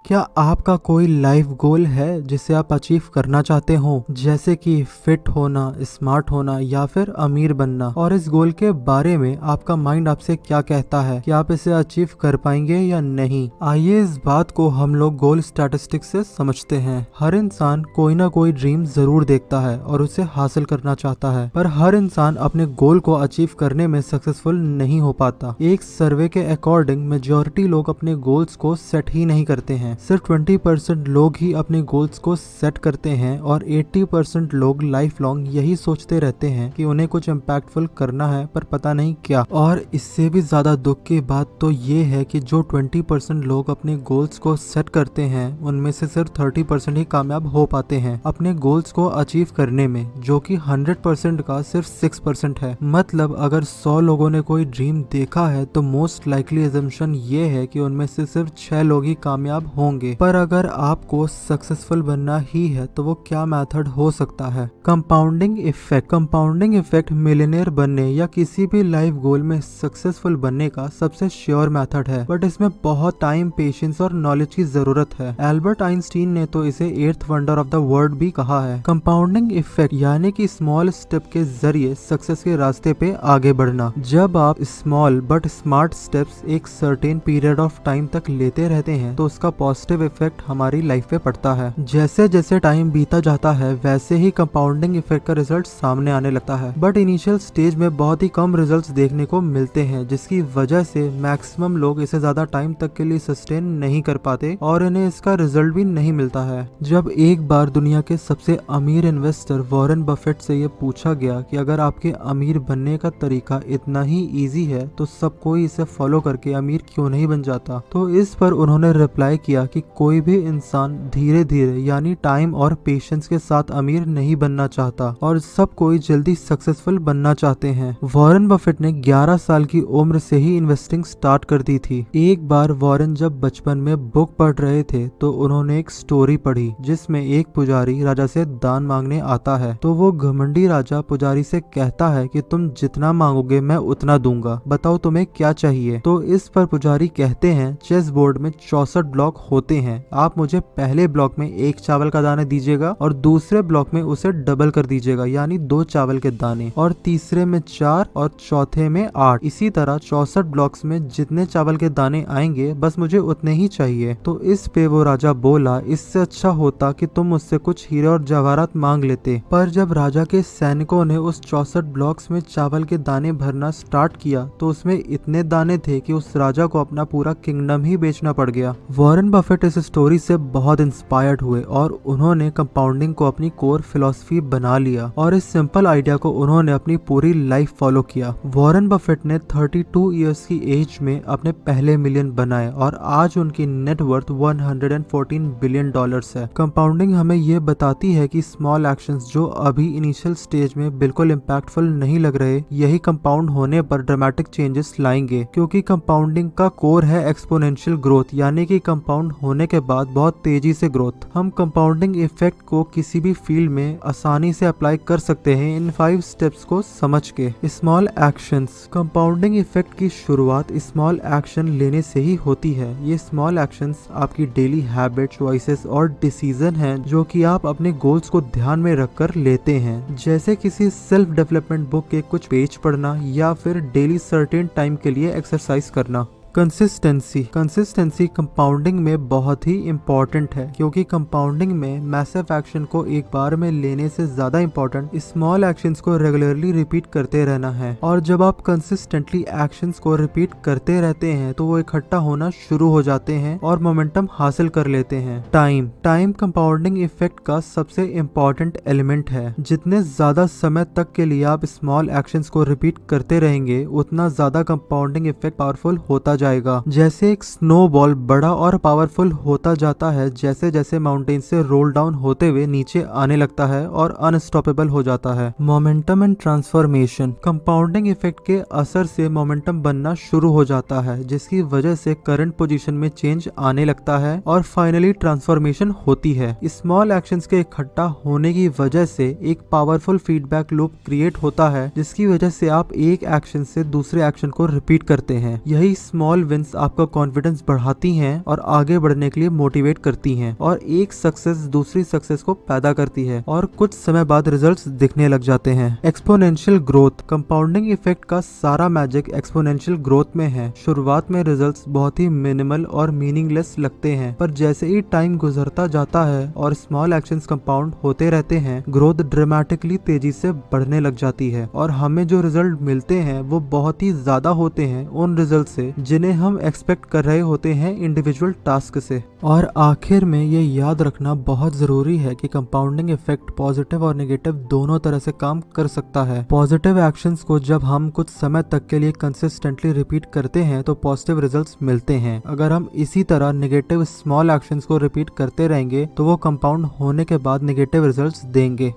क्या आपका कोई लाइफ गोल है जिसे आप अचीव करना चाहते हो, जैसे कि फिट होना, स्मार्ट होना या फिर अमीर बनना, और इस गोल के बारे में आपका माइंड आपसे क्या कहता है कि आप इसे अचीव कर पाएंगे या नहीं। आइए इस बात को हम लोग गोल स्टैटिस्टिक्स से समझते हैं। हर इंसान कोई ना कोई ड्रीम जरूर देखता है और उसे हासिल करना चाहता है, पर हर इंसान अपने गोल को अचीव करने में सक्सेसफुल नहीं हो पाता। एक सर्वे के अकॉर्डिंग मेजॉरिटी लोग अपने गोल्स को सेट ही नहीं करते हैं। सिर्फ 20% लोग ही अपने गोल्स को सेट करते हैं और 80% लोग लाइफ लॉन्ग यही सोचते रहते हैं कि उन्हें कुछ इम्पैक्टफुल करना है, पर पता नहीं क्या। और इससे भी ज्यादा दुख की बात तो ये है कि जो 20% लोग अपने गोल्स को सेट करते हैं उनमें से सिर्फ 30% ही कामयाब हो पाते हैं अपने गोल्स को अचीव करने में, जो कि 100% का सिर्फ 6% है। मतलब अगर 100 लोगों ने कोई ड्रीम देखा है तो मोस्ट लाइकली अजम्पशन ये है कि उनमें से सिर्फ 6 लोग ही कामयाब होंगे। पर अगर आपको सक्सेसफुल बनना ही है तो वो क्या मेथड हो सकता है? Compounding effect. Compounding effect millionaire बनने या किसी भी लाइफ गोल में सक्सेसफुल बनने का सबसे श्योर मेथड है, बट इसमें बहुत टाइम, पेशेंस और नॉलेज की जरूरत है। एल्बर्ट आइंस्टीन ने तो इसे 8th wonder of the world भी कहा है। कंपाउंडिंग इफेक्ट यानी कि स्मॉल स्टेप के जरिए सक्सेस के रास्ते पे आगे बढ़ना। जब आप स्मॉल बट स्मार्ट स्टेप्स एक सर्टेन पीरियड ऑफ टाइम तक लेते रहते हैं तो उसका पॉजिटिव इफेक्ट हमारी लाइफ पे पड़ता है। जैसे जैसे टाइम बीता जाता है वैसे ही कंपाउंडिंग इफेक्ट का रिजल्ट सामने आने लगता है, बट इनिशियल स्टेज में बहुत ही कम रिजल्ट्स देखने को मिलते हैं, जिसकी वजह से मैक्सिमम लोग इसे ज्यादा टाइम तक के लिए सस्टेन नहीं कर पाते और इन्हें इसका रिजल्ट भी नहीं मिलता है। जब एक बार दुनिया के सबसे अमीर इन्वेस्टर वॉरेन बफेट से ये पूछा गया कि अगर आपके अमीर बनने का तरीका इतना ही इजी है तो सब कोई इसे फॉलो करके अमीर क्यों नहीं बन जाता, तो इस पर उन्होंने रिप्लाई किया कि कोई भी इंसान धीरे धीरे यानी टाइम और पेशेंस के साथ अमीर नहीं बनना चाहता और सब कोई जल्दी सक्सेसफुल बनना चाहते हैं। वॉरेन बफेट ने 11 साल की उम्र से ही इन्वेस्टिंग स्टार्ट कर दी थी। एक बार वॉरेन जब बचपन में बुक पढ़ रहे थे तो उन्होंने एक स्टोरी पढ़ी जिसमें एक पुजारी राजा से दान मांगने आता है, तो वो घमंडी राजा पुजारी से कहता है कि तुम जितना मांगोगे मैं उतना दूंगा, बताओ तुम्हें क्या चाहिए। तो इस पर पुजारी कहते हैं चेस बोर्ड में 64 ब्लॉक होते हैं, आप मुझे पहले ब्लॉक में 1 चावल का दाना दीजिएगा और दूसरे ब्लॉक में उसे डबल कर दीजिएगा यानी 2 चावल के दाने, और तीसरे में 4 और चौथे में 8। इसी तरह 64 ब्लॉक्स में जितने चावल के दाने आएंगे बस मुझे उतने ही चाहिए। तो इस पे वो राजा बोला इससे अच्छा होता कि तुम मुझसे कुछ हीरे और जवाहरात मांग लेते। पर जब राजा के सैनिकों ने उस 64 ब्लॉक्स में चावल के दाने भरना स्टार्ट किया तो उसमें इतने दाने थे कि उस राजा को अपना पूरा किंगडम ही बेचना पड़ गया। वॉरेन बफेट इस स्टोरी से बहुत इंस्पायर्ड हुए और उन्होंने कंपाउंडिंग को अपनी कोर फिलॉसफी बना लिया और इस सिंपल आइडिया को उन्होंने अपनी पूरी लाइफ फॉलो किया। वॉरेन बफेट ने 32 इयर्स की एज में अपने पहले मिलियन बनाए और आज उनकी नेटवर्थ 114 बिलियन डॉलर्स है। कंपाउंडिंग हमें ये बताती है कि स्मॉल एक्शंस जो अभी इनिशियल स्टेज में बिल्कुल इम्पैक्टफुल नहीं लग रहे, यही कंपाउंड होने पर ड्रामेटिक चेंजेस लाएंगे, क्योंकि कंपाउंडिंग का कोर है एक्सपोनेंशियल ग्रोथ, यानी कि कंपाउंड होने के बाद बहुत तेजी से ग्रोथ। हम कंपाउंडिंग इफेक्ट को किसी भी फील्ड में आसानी से अप्लाई कर सकते हैं इन 5 स्टेप्स को समझ के। Small actions. कंपाउंडिंग इफेक्ट की शुरुआत स्मॉल एक्शन लेने से ही होती है। ये स्मॉल एक्शंस आपकी डेली हैबिट, चॉइसेस और डिसीजन हैं जो कि आप अपने गोल्स को ध्यान में रखकर लेते हैं, जैसे किसी सेल्फ डेवलपमेंट बुक के कुछ पेज पढ़ना या फिर डेली सर्टेन टाइम के लिए एक्सरसाइज करना। कंसिस्टेंसी। कंसिस्टेंसी कंपाउंडिंग में बहुत ही इम्पोर्टेंट है, क्योंकि कंपाउंडिंग में मैसिव एक्शन को एक बार में लेने से ज्यादा इम्पोर्टेंट स्मॉल एक्शंस को रेगुलरली रिपीट करते रहना है। और जब आप कंसिस्टेंटली एक्शंस को रिपीट करते रहते हैं तो वो इकट्ठा होना शुरू हो जाते हैं और मोमेंटम हासिल कर लेते हैं। टाइम। टाइम कंपाउंडिंग इफेक्ट का सबसे इम्पोर्टेंट एलिमेंट है। जितने ज्यादा समय तक के लिए आप स्मॉल एक्शंस को रिपीट करते रहेंगे उतना ज्यादा कंपाउंडिंग इफेक्ट पावरफुल होता जाएगा। जैसे एक स्नोबॉल बड़ा और पावरफुल होता जाता है जैसे जैसे माउंटेन से रोल डाउन होते हुए नीचे आने लगता है और अनस्टॉपेबल हो जाता है। Momentum and transformation. Compounding effect के असर से मोमेंटम बनना शुरू हो जाता है, जिसकी वजह से करंट पोजीशन में चेंज आने लगता है और फाइनली ट्रांसफॉर्मेशन होती है। स्मॉल एक्शंस के इकट्ठा होने की वजह से एक पावरफुल फीडबैक लूप क्रिएट होता है, जिसकी वजह से आप एक एक्शन से दूसरे एक्शन को रिपीट करते हैं। यही स्मॉल स्मॉल विंस आपका कॉन्फिडेंस बढ़ाती हैं और आगे बढ़ने के लिए मोटिवेट करती हैं, और एक सक्सेस दूसरी सक्सेस को पैदा करती है और कुछ समय बाद रिजल्ट्स दिखने लग जाते हैं। एक्सपोनेंशियल ग्रोथ, कंपाउंडिंग इफेक्ट का सारा मैजिक एक्सपोनेंशियल ग्रोथ में है। शुरुआत में रिजल्ट्स बहुत ही मिनिमल और मीनिंगलेस लगते हैं, पर जैसे ही टाइम गुजरता जाता है और स्मॉल एक्शंस कंपाउंड होते रहते हैं, ग्रोथ ड्रामेटिकली तेजी से बढ़ने लग जाती है और हमें जो रिजल्ट मिलते हैं वो बहुत ही ज्यादा होते हैं उन रिजल्ट से जिन्हें हम एक्सपेक्ट कर रहे होते हैं इंडिविजुअल टास्क से। और आखिर में ये याद रखना बहुत जरूरी है कि कंपाउंडिंग इफेक्ट पॉजिटिव और नेगेटिव दोनों तरह से काम कर सकता है। पॉजिटिव एक्शंस को जब हम कुछ समय तक के लिए कंसिस्टेंटली रिपीट करते हैं तो पॉजिटिव रिजल्ट्स मिलते हैं। अगर हम इसी तरह नेगेटिव स्मॉल एक्शंस को रिपीट करते रहेंगे तो वो कंपाउंड होने के बाद नेगेटिव रिजल्ट्स देंगे।